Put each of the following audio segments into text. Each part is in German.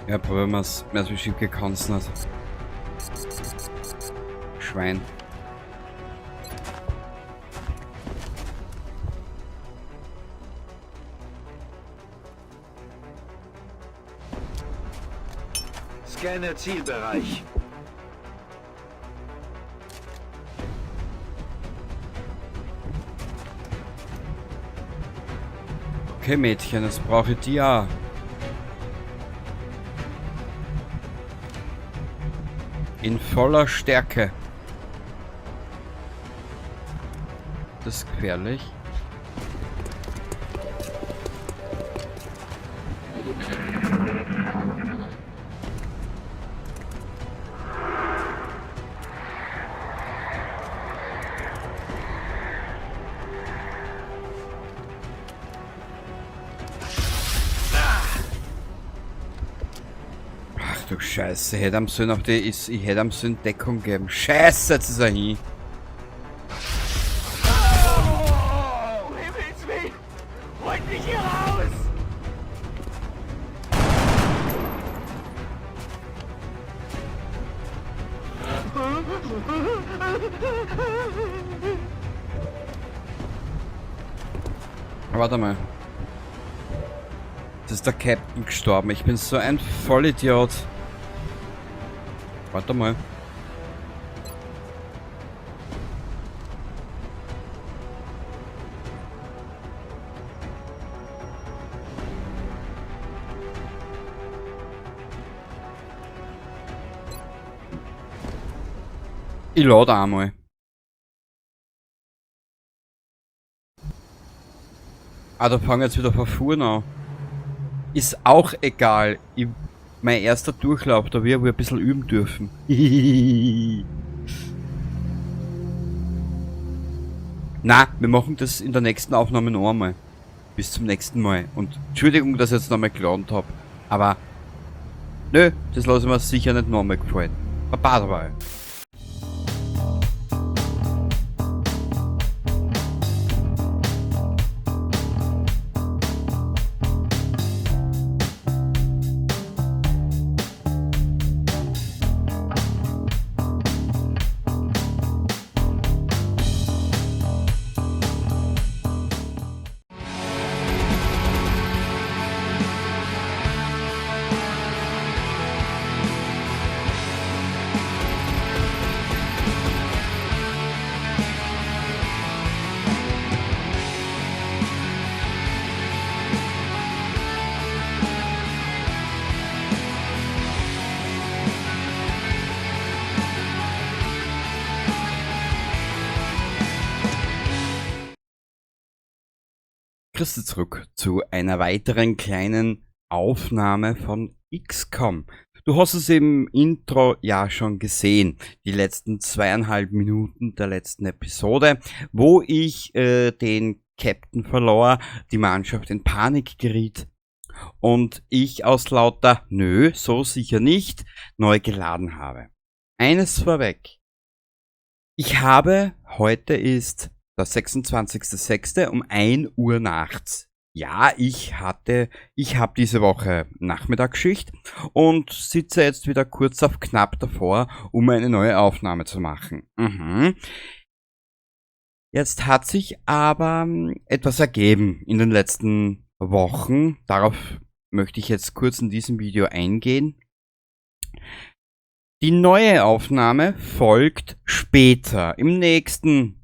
Ja, probieren wir es. Mehr so schief kann's nicht. Schwein. Scanne Zielbereich. Okay, Mädchen, das brauche ich dir auch. In voller Stärke. Das ist gefährlich. Ach du Scheiße, ich hätte am Sinn auf die ich hätte am Sinn Deckung geben. Scheiße, jetzt ist er hin. Oh, Himmels Willen! Holt mich hier raus! Warte mal. Das ist der Captain gestorben. Ich bin so ein Vollidiot. Warte mal. Ich lade einmal. Ah, da fangen jetzt wieder von vorne an. Ist auch egal. Mein erster Durchlauf, da wir ein bisschen üben dürfen. Na, wir machen das in der nächsten Aufnahme noch einmal. Bis zum nächsten Mal. Und Entschuldigung, dass ich jetzt nochmal geladen habe. Aber nö, das lasse ich mir sicher nicht nochmal gefallen. Baba dabei. Grüß dich zurück zu einer weiteren kleinen Aufnahme von XCOM. Du hast es im Intro ja schon gesehen, die letzten 2,5 Minuten der letzten Episode, wo ich den Captain verlor, die Mannschaft in Panik geriet und ich aus lauter Nö, so sicher nicht, neu geladen habe. Eines vorweg. Heute ist der 26.06. um 1 Uhr nachts. Ja, ich habe diese Woche Nachmittagsschicht und sitze jetzt wieder kurz auf knapp davor, um eine neue Aufnahme zu machen. Jetzt hat sich aber etwas ergeben in den letzten Wochen. Darauf möchte ich jetzt kurz in diesem Video eingehen. Die neue Aufnahme folgt später, im nächsten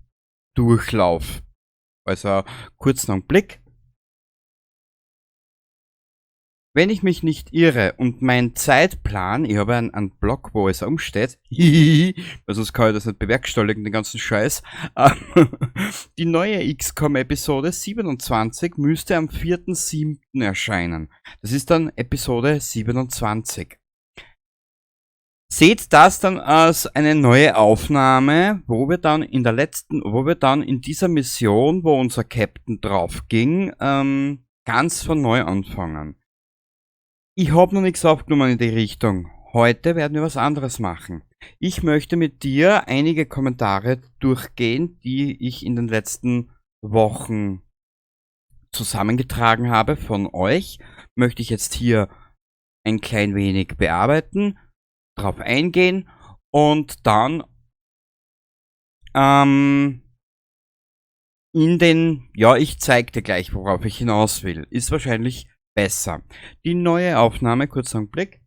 Durchlauf. Also kurzen Augenblick. Wenn ich mich nicht irre und mein Zeitplan, ich habe einen Blog, wo es umsteht, weil sonst kann ich das nicht bewerkstelligen, den ganzen Scheiß. Die neue XCOM-Episode 27 müsste am 4.7. erscheinen. Das ist dann Episode 27. Seht das dann als eine neue Aufnahme, wo wir dann in dieser Mission, wo unser Captain drauf ging, ganz von neu anfangen. Ich habe noch nichts aufgenommen in die Richtung. Heute werden wir was anderes machen. Ich möchte mit dir einige Kommentare durchgehen, die ich in den letzten Wochen zusammengetragen habe von euch. Möchte ich jetzt hier ein klein wenig bearbeiten, drauf eingehen und dann ich zeig dir gleich, worauf ich hinaus will. Ist wahrscheinlich besser. Die neue Aufnahme, kurz einen Blick.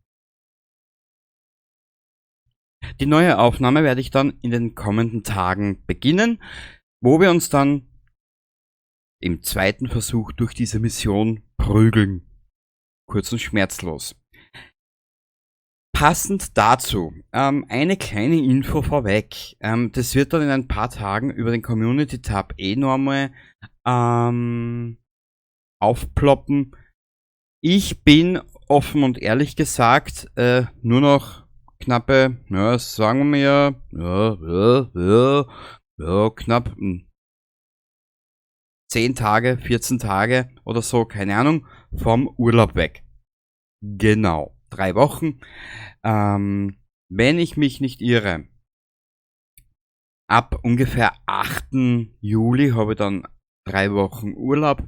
Die neue Aufnahme werde ich dann in den kommenden Tagen beginnen, wo wir uns dann im zweiten Versuch durch diese Mission prügeln. Kurz und schmerzlos. Passend dazu, eine kleine Info vorweg. Das wird dann in ein paar Tagen über den Community-Tab nochmal aufploppen. Ich bin offen und ehrlich gesagt nur noch knappe, sagen wir knapp 10 Tage, 14 Tage oder so, keine Ahnung, vom Urlaub weg. Genau, 3 Wochen. Wenn ich mich nicht irre, ab ungefähr 8. Juli habe ich dann 3 Wochen Urlaub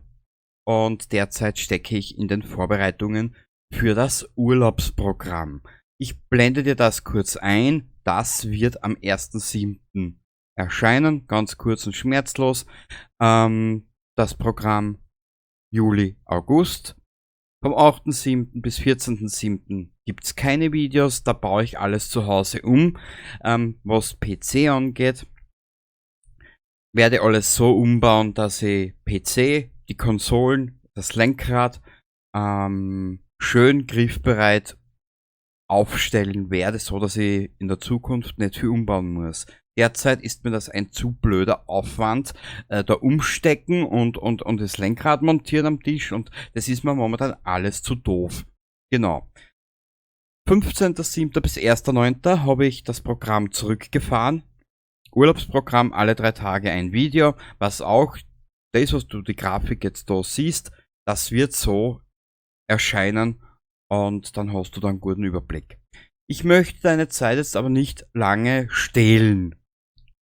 und derzeit stecke ich in den Vorbereitungen für das Urlaubsprogramm. Ich blende dir das kurz ein. Das wird am 1.7. erscheinen, ganz kurz und schmerzlos. Das Programm Juli, August. Vom 8.7. bis 14.7. gibt es keine Videos, da baue ich alles zu Hause um. Was PC angeht, werde alles so umbauen, dass ich PC, die Konsolen, das Lenkrad schön griffbereit aufstellen werde, so dass ich in der Zukunft nicht viel umbauen muss. Derzeit ist mir das ein zu blöder Aufwand, da umstecken und das Lenkrad montieren am Tisch, und das ist mir momentan alles zu doof. Genau. 15.07. bis 1.09. habe ich das Programm zurückgefahren. Urlaubsprogramm, alle 3 Tage ein Video, was auch, das was du die Grafik jetzt da siehst, das wird so erscheinen und dann hast du da einen guten Überblick. Ich möchte deine Zeit jetzt aber nicht lange stehlen.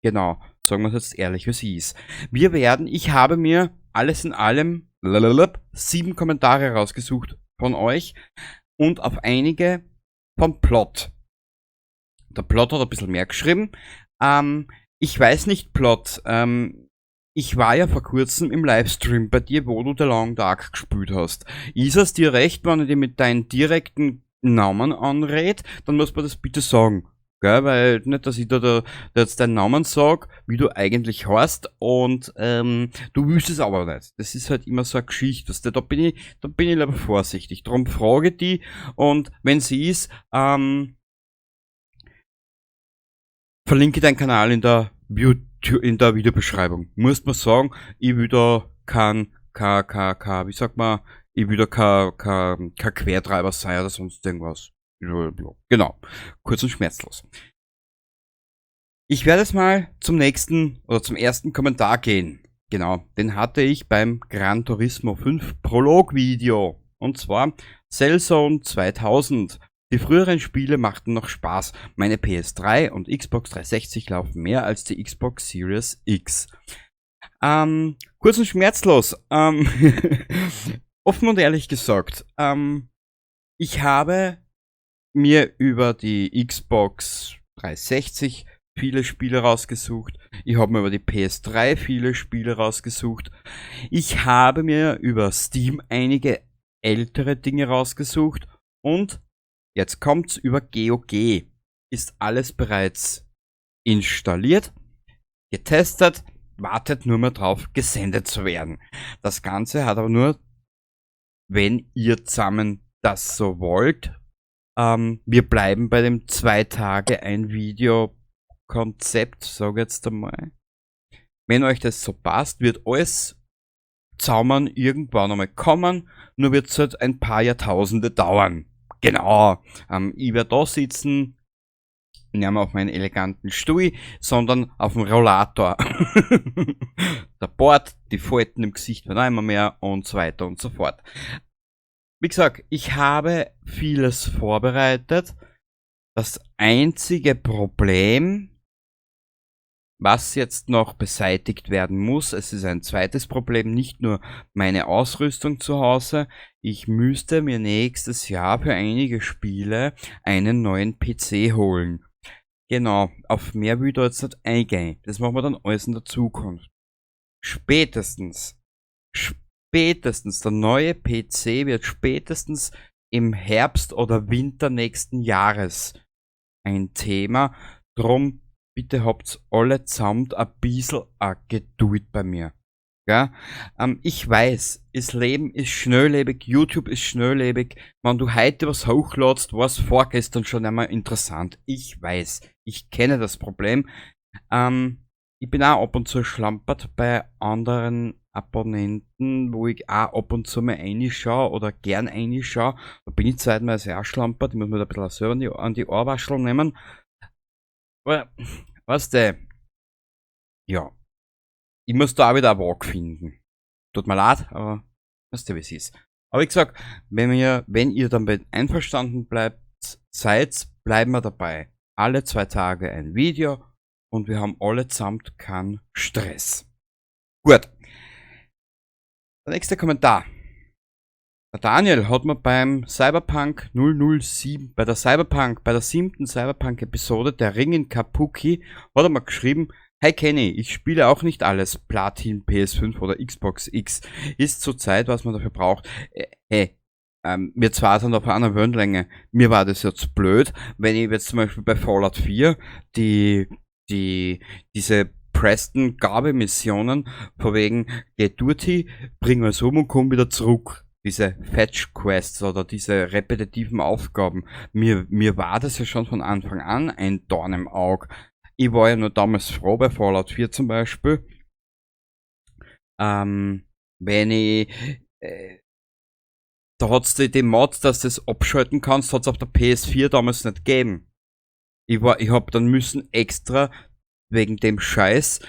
Genau, sagen wir es jetzt ehrlich, wie es ist. Ich habe mir alles in allem 7 Kommentare rausgesucht von euch und auf einige vom Plot. Der Plot hat ein bisschen mehr geschrieben. Ich weiß nicht, Plot, ich war ja vor kurzem im Livestream bei dir, wo du The Long Dark gespielt hast. Ist es dir recht, wenn ich dir mit deinem direkten Namen anred? Dann muss man das bitte sagen. Gell? Weil nicht, dass ich da jetzt deinen Namen sag, wie du eigentlich heißt, und du willst es aber nicht. Das ist halt immer so eine Geschichte. Weißt du? Da bin ich lieber vorsichtig. Darum frage ich die, und wenn sie ist, verlinke deinen Kanal in der Videobeschreibung. Muss man sagen, ich will da wie sagt man, ich will da kein Quertreiber sein oder sonst irgendwas. Genau. Kurz und schmerzlos. Ich werde jetzt mal zum ersten Kommentar gehen. Genau. Den hatte ich beim Gran Turismo 5 Prolog-Video. Und zwar Cellzone 2000. Die früheren Spiele machten noch Spaß. Meine PS3 und Xbox 360 laufen mehr als die Xbox Series X. Kurz und schmerzlos. Offen und ehrlich gesagt, ich habe mir über die Xbox 360 viele Spiele rausgesucht. Ich habe mir über die PS3 viele Spiele rausgesucht. Ich habe mir über Steam einige ältere Dinge rausgesucht, und jetzt kommt's über GOG. Ist alles bereits installiert, getestet, wartet nur mehr drauf, gesendet zu werden. Das Ganze hat aber nur, wenn ihr zusammen das so wollt, wir bleiben bei dem 2 Tage ein Video-Konzept, sag jetzt einmal. Wenn euch das so passt, wird alles zaubern irgendwann einmal kommen, nur wird es halt ein paar Jahrtausende dauern. Genau, ich werde da sitzen, nicht mehr auf meinen eleganten Stuhl, sondern auf dem Rollator. Der Bart, die Falten im Gesicht werden auch immer mehr und so weiter und so fort. Wie gesagt, ich habe vieles vorbereitet. Das einzige Problem, was jetzt noch beseitigt werden muss. Es ist ein zweites Problem, nicht nur meine Ausrüstung zu Hause. Ich müsste mir nächstes Jahr für einige Spiele einen neuen PC holen. Genau, auf mehr will ich da jetzt nicht eingehen. Das machen wir dann alles in der Zukunft. Spätestens, der neue PC wird spätestens im Herbst oder Winter nächsten Jahres ein Thema. Drum, bitte habt's alle zusammen ein bisschen Geduld bei mir. Ja? Ich weiß, das Leben ist schnelllebig, YouTube ist schnelllebig. Wenn du heute was hochladst, war es vorgestern schon einmal interessant. Ich weiß, ich kenne das Problem. Ich bin auch ab und zu schlampert bei anderen Abonnenten, wo ich auch ab und zu mal reinschaue oder gern reinschaue. Da bin ich zeitweise auch schlampert. Ich muss mir da ein bisschen selber an die Ohrwaschel nehmen. Aber, weißt du, ja, ich muss da auch wieder einen Weg finden. Tut mir leid, aber weißt du, wie es ist. Aber wie gesagt, wenn ihr damit einverstanden seid, bleiben wir dabei. Alle 2 Tage ein Video und wir haben alle zusammen keinen Stress. Gut. Der nächste Kommentar. Der Daniel hat mir beim Cyberpunk 007, bei der 7. Cyberpunk-Episode der Ring in Kabuki, hat er mir geschrieben: Hey Kenny, ich spiele auch nicht alles Platin, PS5 oder Xbox X. Ist zurzeit, was man dafür braucht. Wir zwei sind auf einer Wellenlänge. Mir war das jetzt blöd, wenn ich jetzt zum Beispiel bei Fallout 4 diese Preston-Gabe-Missionen von wegen, geh dorthin, bring was um und komm wieder zurück. Diese Fetch-Quests oder diese repetitiven Aufgaben. Mir war das ja schon von Anfang an ein Dorn im Auge. Ich war ja nur damals froh bei Fallout 4 zum Beispiel. Wenn ich, da hat's die Mods, dass du das abschalten kannst, hat's auf der PS4 damals nicht gegeben. Ich hab dann müssen extra wegen dem Scheiß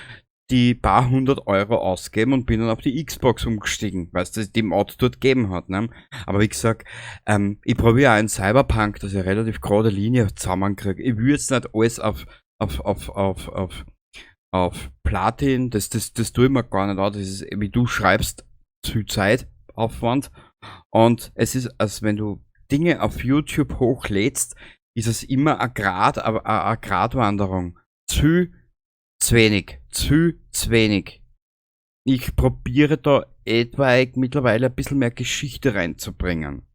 die paar 100 Euro ausgeben und bin dann auf die Xbox umgestiegen, weil es die Mod dort gegeben hat. Ne? Aber wie gesagt, ich probiere auch einen Cyberpunk, dass ich relativ gerade Linie zusammenkriege. Ich will jetzt nicht alles auf Platin, das tue ich mir gar nicht an. Das ist, wie du schreibst, zu Zeitaufwand. Und es ist, als wenn du Dinge auf YouTube hochlädst, ist es immer eine Gratwanderung. Zu wenig. Ich probiere da etwaig mittlerweile ein bisschen mehr Geschichte reinzubringen.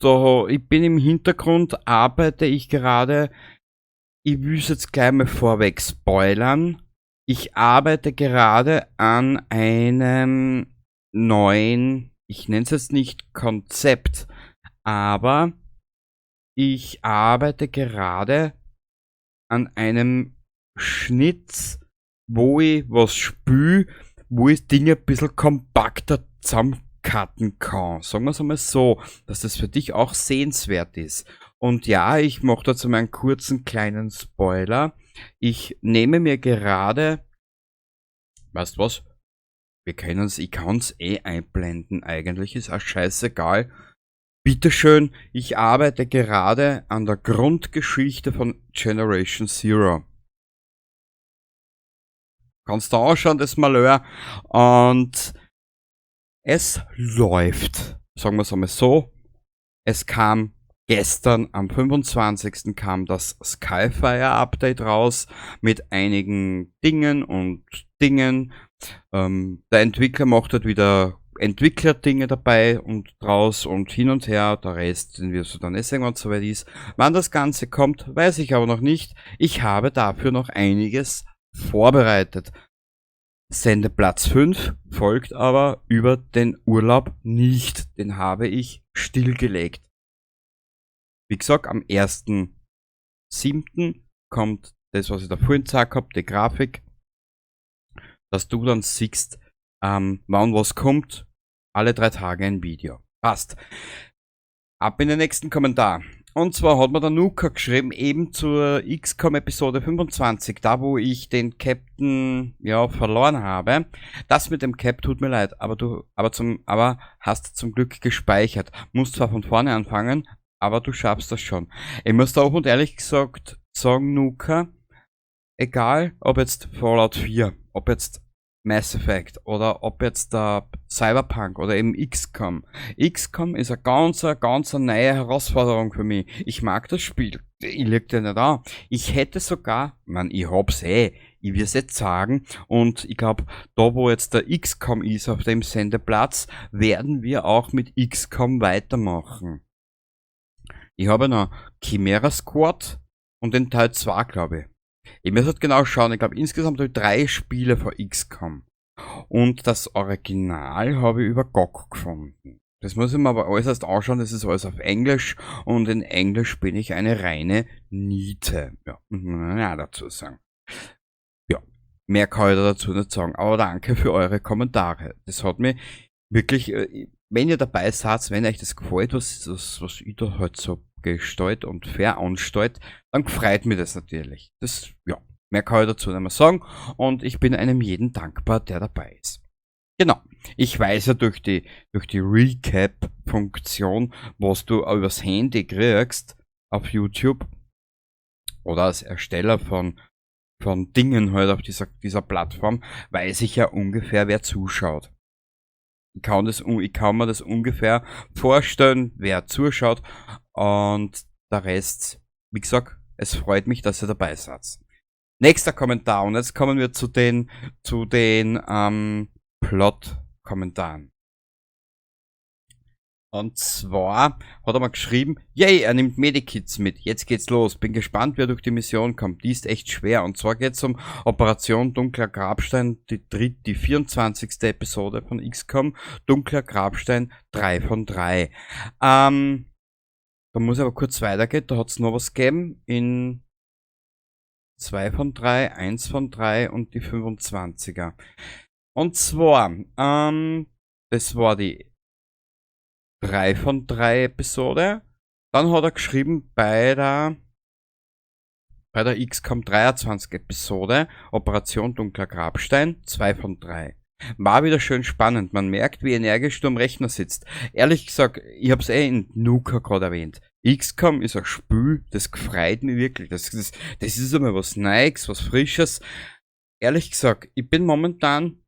So, ich bin im Hintergrund, arbeite ich gerade, ich will es jetzt gleich mal vorweg spoilern. Ich arbeite gerade an einem neuen, ich nenne es jetzt nicht Konzept, aber ich arbeite gerade an einem Schnitt, wo ich was spüle, wo ich Dinge ein bisschen kompakter zusammencutten kann. Sagen wir es einmal so, dass das für dich auch sehenswert ist. Und ja, ich mache dazu mal einen kurzen kleinen Spoiler. Ich nehme mir gerade, weißt du was? Ich kann es einblenden eigentlich, ist auch scheißegal. Bitteschön, ich arbeite gerade an der Grundgeschichte von Generation Zero. Kannst du anschauen, das Malheur. Und es läuft. Sagen wir es einmal so. Es kam gestern, am 25. kam das Skyfire Update raus mit einigen Dingen. Der Entwickler macht halt wieder Entwickler-Dinge dabei und draus und hin und her. Der Rest, den wirst du dann sehen, wenn es soweit ist. Wann das Ganze kommt, weiß ich aber noch nicht. Ich habe dafür noch einiges vorbereitet. Sendeplatz 5 folgt aber über den Urlaub nicht. Den habe ich stillgelegt. Wie gesagt, am 1.7. kommt das, was ich da vorhin gesagt habe, die Grafik, dass du dann siehst, wann was kommt. Alle 3 Tage ein Video. Passt. Ab in den nächsten Kommentar. Und zwar hat mir der Nuka geschrieben, eben zur XCOM Episode 25, da wo ich den Captain, ja, verloren habe. Das mit dem Cap tut mir leid, aber hast zum Glück gespeichert. Musst zwar von vorne anfangen, aber du schaffst das schon. Ich muss da auch und ehrlich gesagt sagen, Nuka, egal ob jetzt Fallout 4, ob jetzt Mass Effect oder ob jetzt der Cyberpunk oder eben XCOM. XCOM ist eine ganz neue Herausforderung für mich. Ich mag das Spiel. Ich leg dir nicht an. Ich hätte sogar, ich hab's ich will es jetzt sagen, und ich glaube, da wo jetzt der XCOM ist auf dem Sendeplatz, werden wir auch mit XCOM weitermachen. Ich habe noch Chimera Squad und den Teil 2, glaube ich. Ich muss halt genau schauen, ich glaube insgesamt habe ich 3 Spiele von XCOM. Und das Original habe ich über GOG gefunden. Das muss ich mir aber alles erst anschauen, das ist alles auf Englisch und in Englisch bin ich eine reine Niete. Ja, muss man ja dazu sagen. Ja, mehr kann ich da dazu nicht sagen, aber danke für eure Kommentare. Das hat mir wirklich, wenn ihr dabei seid, wenn euch das gefällt, was ich da halt so gestaltet und veranstaltet, dann freut mich das natürlich. Das, ja, mehr kann ich dazu nicht mehr sagen und ich bin einem jeden dankbar, der dabei ist. Genau. Ich weiß ja durch die Recap-Funktion, was du übers Handy kriegst auf YouTube oder als Ersteller von Dingen halt auf dieser Plattform, weiß ich ja ungefähr, wer zuschaut. Ich kann mir das ungefähr vorstellen, wer zuschaut und der Rest, wie gesagt, es freut mich, dass ihr dabei seid. Nächster Kommentar und jetzt kommen wir zu den Plot-Kommentaren. Und zwar hat er mal geschrieben, yay, er nimmt Medikits mit, jetzt geht's los, bin gespannt, wer durch die Mission kommt, die ist echt schwer. Und zwar geht's um Operation Dunkler Grabstein, die 24. Episode von XCOM, Dunkler Grabstein 3 von 3. Da muss ich aber kurz weitergehen, da hat's noch was gegeben in 2 von 3, 1 von 3 und die 25er. Und zwar, das war die 3 von 3 Episode. Dann hat er geschrieben bei der XCOM 23 Episode, Operation Dunkler Grabstein, 2 von 3. War wieder schön spannend. Man merkt, wie energisch du am Rechner sitzt. Ehrlich gesagt, ich hab's in Nuka gerade erwähnt. XCOM ist ein Spiel, das gefreut mich wirklich. Das ist einmal was Neues, was Frisches. Ehrlich gesagt, ich bin momentan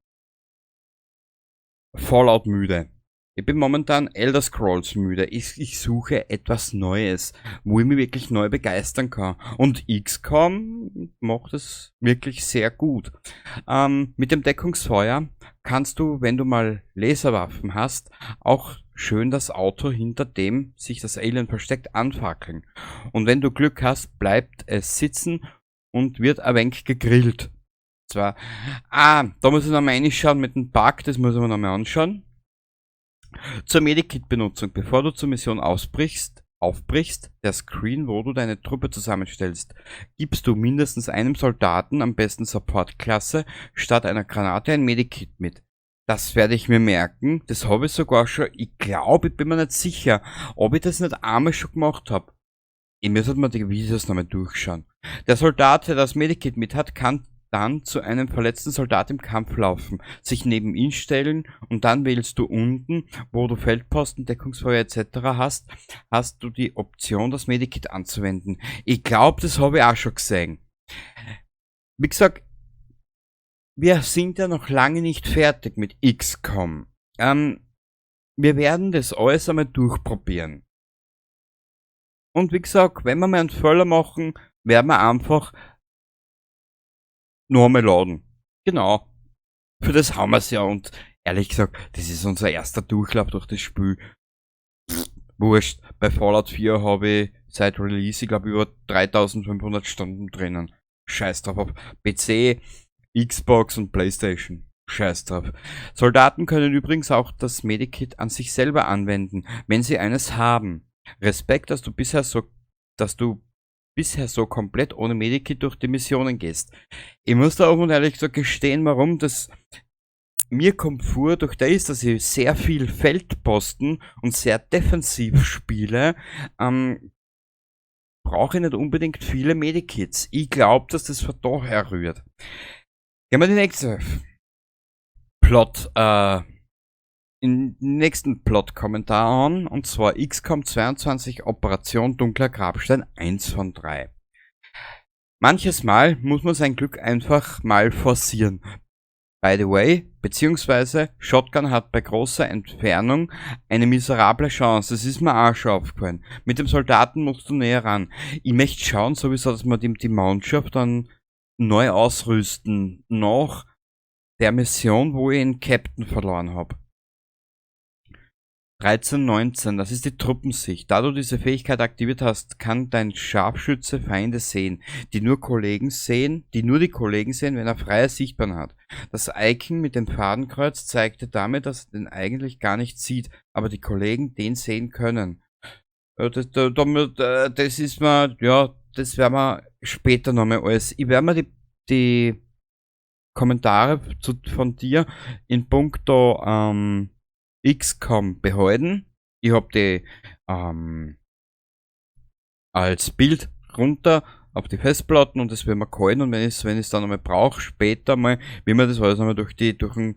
Fallout müde. Ich bin momentan Elder Scrolls müde. Ich suche etwas Neues, wo ich mich wirklich neu begeistern kann. Und XCOM macht es wirklich sehr gut. Mit dem Deckungsfeuer kannst du, wenn du mal Laserwaffen hast, auch schön das Auto, hinter dem sich das Alien versteckt, anfackeln. Und wenn du Glück hast, bleibt es sitzen und wird ein wenig gegrillt. Zwar, da muss ich nochmal reinschauen mit dem Bug, das muss ich mir nochmal anschauen. Zur Medikit-Benutzung. Bevor du zur Mission aufbrichst, der Screen, wo du deine Truppe zusammenstellst, gibst du mindestens einem Soldaten, am besten Support-Klasse, statt einer Granate ein Medikit mit. Das werde ich mir merken. Das habe ich sogar schon, ich glaube, ich bin mir nicht sicher, ob ich das nicht einmal schon gemacht habe. Ich muss halt mal die Videos nochmal durchschauen. Der Soldat, der das Medikit mit hat, kann dann zu einem verletzten Soldat im Kampf laufen, sich neben ihn stellen und dann wählst du unten, wo du Feldposten, Deckungsfeuer etc. hast du die Option, das Medikit anzuwenden. Ich glaube, das habe ich auch schon gesehen. Wie gesagt, wir sind ja noch lange nicht fertig mit XCOM. Wir werden das alles einmal durchprobieren. Und wie gesagt, wenn wir mal einen Fehler machen, werden wir einfach nur einmal laden. Genau. Für das haben wir es ja und ehrlich gesagt, das ist unser erster Durchlauf durch das Spiel. Wurscht. Bei Fallout 4 habe ich seit Release, ich glaube, über 3500 Stunden drinnen. Scheiß drauf. Auf PC, Xbox und Playstation. Scheiß drauf. Soldaten können übrigens auch das Medikit an sich selber anwenden, wenn sie eines haben. Respekt, dass du bisher so komplett ohne Medikit durch die Missionen gehst. Ich muss da auch und ehrlich gesagt gestehen, warum das mir kommt vor, durch das, dass ich sehr viel Feldposten und sehr defensiv spiele, brauche ich nicht unbedingt viele Medikits. Ich glaube, dass das von daher rührt. Gehen wir die nächste nächsten Plot-Kommentar an, und zwar XCOM 22 Operation Dunkler Grabstein 1 von 3. Manches Mal muss man sein Glück einfach mal forcieren. By the way, beziehungsweise Shotgun hat bei großer Entfernung eine miserable Chance. Das ist mir auch schon aufgefallen. Mit dem Soldaten musst du näher ran. Ich möchte schauen, sowieso, dass wir die Mannschaft dann neu ausrüsten. Nach der Mission, wo ich den Captain verloren habe. 1319, das ist die Truppensicht. Da du diese Fähigkeit aktiviert hast, kann dein Scharfschütze Feinde sehen, die nur die Kollegen sehen, wenn er freie Sichtbahn hat. Das Icon mit dem Fadenkreuz zeigte damit, dass er den eigentlich gar nicht sieht, aber die Kollegen den sehen können. Das ist mir, ja, das werden wir später nochmal alles. Ich werde mir die Kommentare von dir in puncto XCOM behalten. Ich habe die als Bild runter auf die Festplatten und das werden wir callen, und wenn ich es dann einmal brauche, später mal, wie wir das alles einmal durch den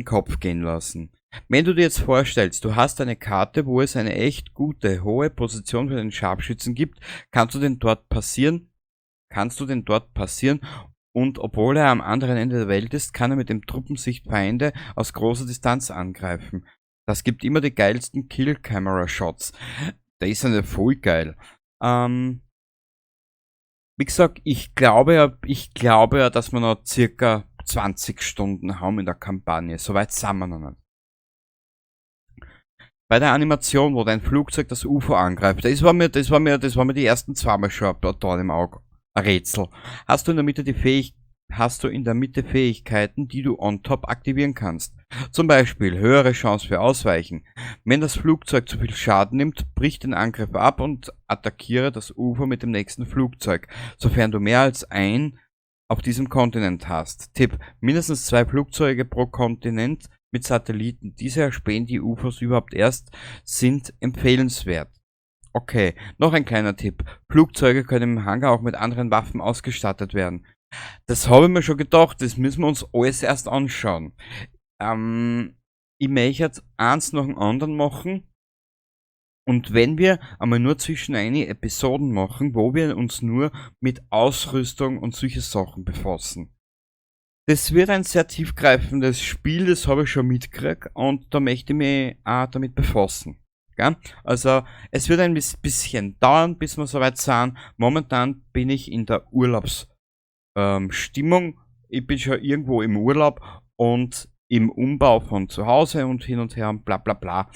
Kopf gehen lassen. Wenn du dir jetzt vorstellst, du hast eine Karte, wo es eine echt gute, hohe Position für den Scharfschützen gibt, kannst du den dort passieren, und obwohl er am anderen Ende der Welt ist, kann er mit dem Truppensicht Feinde aus großer Distanz angreifen. Das gibt immer die geilsten Kill-Camera-Shots. Der ist ja voll geil. Wie gesagt, ich glaube ja, dass wir noch circa 20 Stunden haben in der Kampagne. Soweit sind wir noch nicht. Bei der Animation, wo dein Flugzeug das UFO angreift, das war mir die ersten zweimal schon da im Auge ein Rätsel. Hast du in der Mitte Fähigkeiten, die du on top aktivieren kannst. Zum Beispiel höhere Chance für Ausweichen. Wenn das Flugzeug zu viel Schaden nimmt, brich den Angriff ab und attackiere das UFO mit dem nächsten Flugzeug, sofern du mehr als ein auf diesem Kontinent hast. Tipp: mindestens 2 Flugzeuge pro Kontinent mit Satelliten. Diese erspähen die UFOs überhaupt erst, sind empfehlenswert. Okay, noch ein kleiner Tipp. Flugzeuge können im Hangar auch mit anderen Waffen ausgestattet werden. Das habe ich mir schon gedacht, das müssen wir uns alles erst anschauen. Ich möchte jetzt eins nach dem anderen machen. Und wenn wir einmal nur zwischen eine Episoden machen, wo wir uns nur mit Ausrüstung und solche Sachen befassen. Das wird ein sehr tiefgreifendes Spiel, das habe ich schon mitgekriegt, und da möchte ich mich auch damit befassen. Ja? Also es wird ein bisschen dauern, bis wir soweit sind. Momentan bin ich in der Urlaubsstimmung. Ich bin schon irgendwo im Urlaub und im Umbau von zu Hause und hin und her und bla bla bla.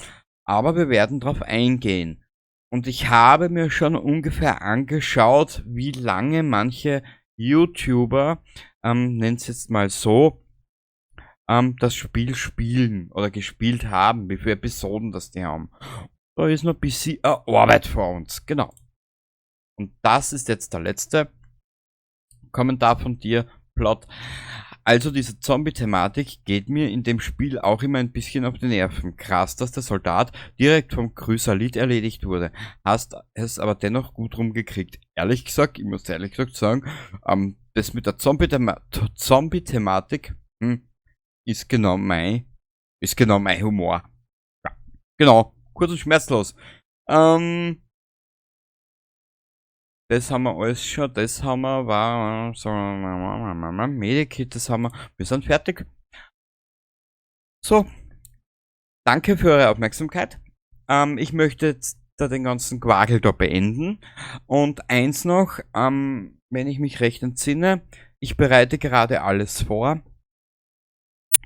Aber wir werden drauf eingehen. Und ich habe mir schon ungefähr angeschaut, wie lange manche YouTuber, nennt es jetzt mal so, das Spiel spielen oder gespielt haben, wie viele Episoden das die haben. Da ist noch ein bisschen Arbeit vor uns, genau. Und das ist jetzt der letzte Kommentar von dir, Plot. Also diese Zombie-Thematik geht mir in dem Spiel auch immer ein bisschen auf die Nerven. Krass, dass der Soldat direkt vom Chrysalit erledigt wurde. Hast es aber dennoch gut rumgekriegt. Ehrlich gesagt, ich muss ehrlich gesagt sagen, das mit der Zombie-Thematik ist genau mein Humor. Ja, genau, kurz und schmerzlos. Das haben wir alles schon, das haben wir, war so, Medikit, das haben wir sind fertig. So, danke für eure Aufmerksamkeit. Ich möchte jetzt da den ganzen Quagel da beenden. Und eins noch, wenn ich mich recht entsinne, ich bereite gerade alles vor.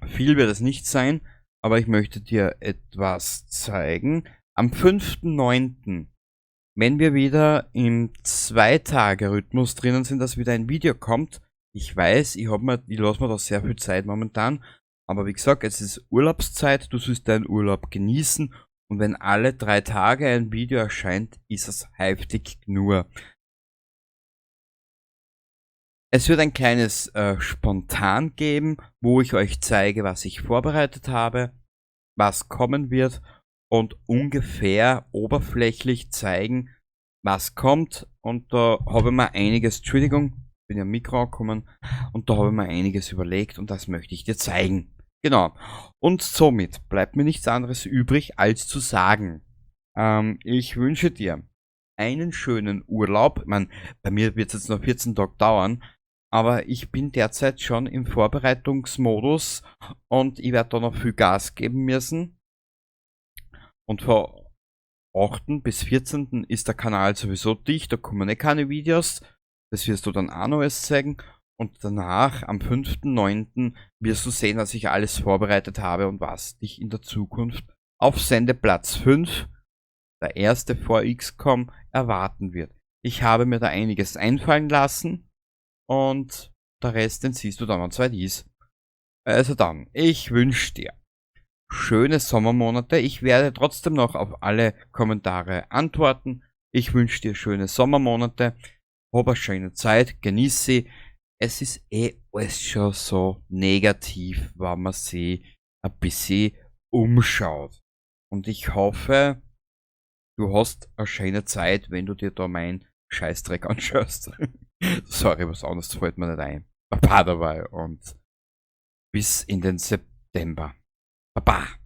Viel wird es nicht sein, aber ich möchte dir etwas zeigen. Am 5.9., wenn wir wieder im 2-Tage-Rhythmus drinnen sind, dass wieder ein Video kommt. Ich weiß, ich lasse mir da sehr viel Zeit momentan. Aber wie gesagt, es ist Urlaubszeit, du sollst deinen Urlaub genießen. Und wenn alle 3 Tage ein Video erscheint, ist es heftig nur. Es wird ein kleines Spontan geben, wo ich euch zeige, was ich vorbereitet habe, was kommen wird, und ungefähr oberflächlich zeigen, was kommt. Und da habe ich mir einiges, Entschuldigung, bin ja am Mikro angekommen, und da habe ich mir einiges überlegt und das möchte ich dir zeigen. Genau. Und somit bleibt mir nichts anderes übrig, als zu sagen, ich wünsche dir einen schönen Urlaub. Ich mein, bei mir wird es jetzt noch 14 Tage dauern, aber ich bin derzeit schon im Vorbereitungsmodus und ich werde da noch viel Gas geben müssen. Und von 8. bis 14. ist der Kanal sowieso dicht, da kommen keine Videos. Das wirst du dann auch noch alles zeigen. Und danach, am 5.9., wirst du sehen, dass ich alles vorbereitet habe und was dich in der Zukunft auf Sendeplatz 5, der erste vor XCOM, erwarten wird. Ich habe mir da einiges einfallen lassen und der Rest, den siehst du dann, wenn es weit ist. Also dann, ich wünsche dir schöne Sommermonate. Ich werde trotzdem noch auf alle Kommentare antworten. Ich wünsche dir schöne Sommermonate. Hab eine schöne Zeit, genieß sie. Es ist alles schon so negativ, wenn man sich ein bisschen umschaut. Und ich hoffe, du hast eine schöne Zeit, wenn du dir da meinen Scheißdreck anschaust. Sorry, was anderes fällt mir nicht ein. Baba dabei und bis in den September. Baba!